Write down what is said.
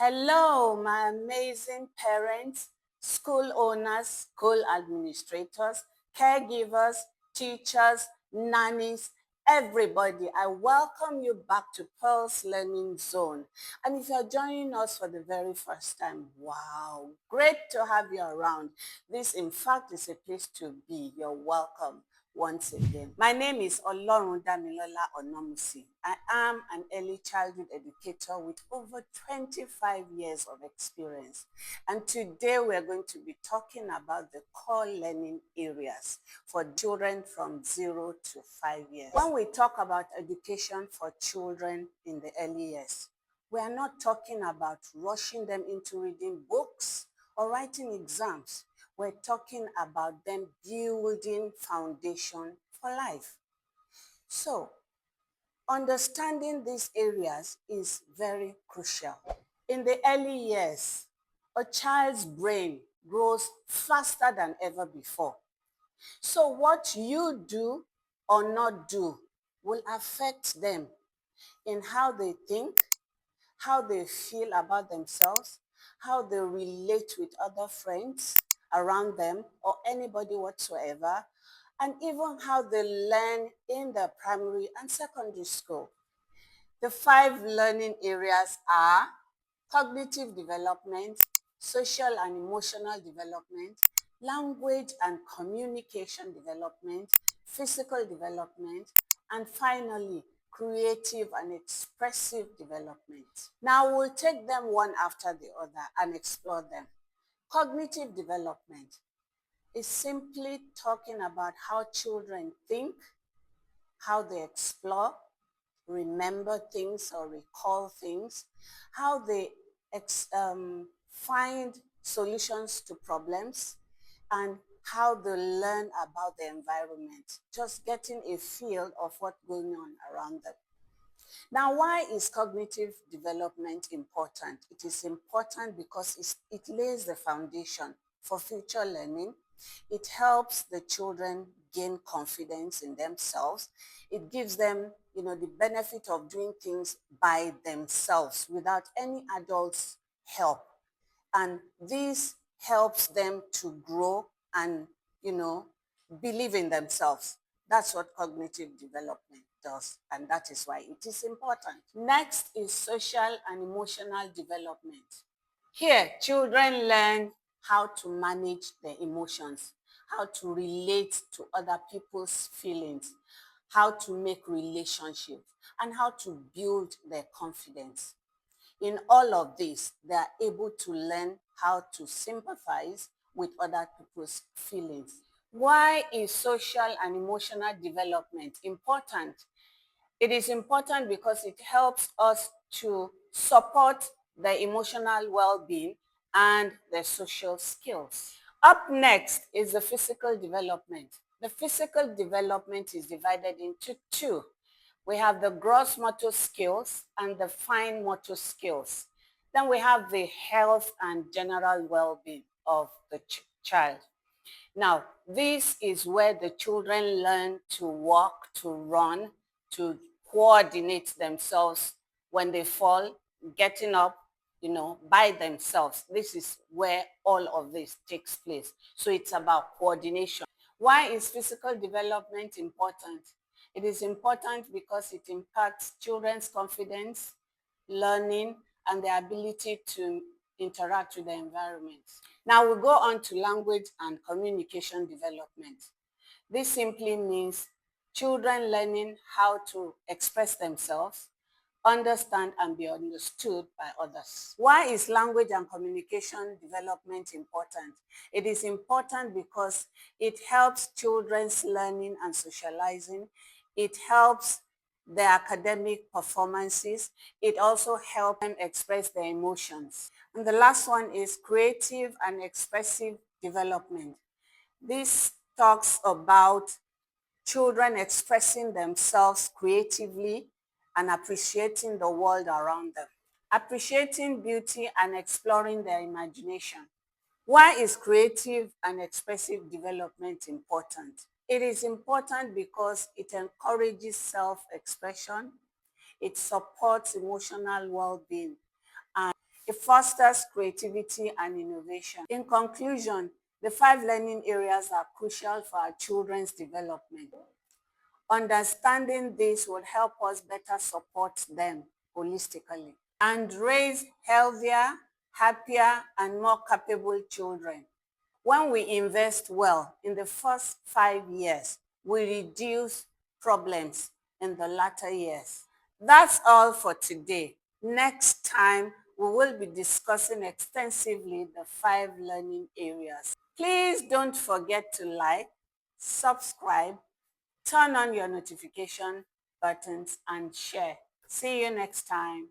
Hello, my amazing parents, school owners, school administrators, caregivers, teachers, nannies, everybody. I welcome you back to Pearl's Learning Zone. And if you're joining us for the very first time, wow, great to have you around. This, in fact, is a place to be. You're welcome once again. My name is Olorun Damilola Onomusi. I am an early childhood educator with over 25 years of experience. And today we're going to be talking about the core learning areas for children from 0 to 5 years. When we talk about education for children in the early years, we are not talking about rushing them into reading books or writing exams. We're talking about them building foundation for life. So, understanding these areas is very crucial. In the early years, a child's brain grows faster than ever before. So what you do or not do will affect them in how they think, how they feel about themselves, how they relate with other friends around them or anybody whatsoever, and even how they learn in the primary and secondary school. The 5 learning areas are cognitive development, social and emotional development, language and communication development, physical development, and finally, creative and expressive development. Now we'll take them one after the other and explore them. Cognitive development is simply talking about how children think, how they explore, remember things or recall things, how they find solutions to problems, and how they learn about the environment, just getting a feel of what's going on around them. Now, why is cognitive development important? It is important because it lays the foundation for future learning. It helps the children gain confidence in themselves. It gives them, the benefit of doing things by themselves without any adult's help. And this helps them to grow and, believe in themselves. That's what cognitive development does, and that is why it is important. Next is social and emotional development. Here, children learn how to manage their emotions, how to relate to other people's feelings, how to make relationships, and how to build their confidence. In all of this, they are able to learn how to sympathize with other people's feelings. Why is social and emotional development important? It is important because it helps us to support the emotional well-being and the social skills. Up next is the physical development. The physical development is divided into 2. We have the gross motor skills and the fine motor skills. Then we have the health and general well-being of the child. Now, this is where the children learn to walk, to run, to coordinate themselves when they fall, getting up, by themselves. This is where all of this takes place. So it's about coordination. Why is physical development important? It is important because it impacts children's confidence, learning, and their ability to interact with the environment. Now we go on to language and communication development. This simply means children learning how to express themselves, understand and be understood by others. Why is language and communication development important? It is important because it helps children's learning and socializing. It helps their academic performances. It also helps them express their emotions. And the last one is creative and expressive development. This talks about children expressing themselves creatively and appreciating the world around them, appreciating beauty and exploring their imagination. Why is creative and expressive development important? It is important because it encourages self-expression, it supports emotional well-being, and It fosters creativity and innovation. In conclusion, the 5 learning areas are crucial for our children's development. Understanding this will help us better support them holistically and raise healthier, happier, and more capable children. When we invest well in the first 5 years, we reduce problems in the latter years. That's all for today. Next time, we will be discussing extensively the 5 learning areas. Please don't forget to like, subscribe, turn on your notification buttons, and share. See you next time.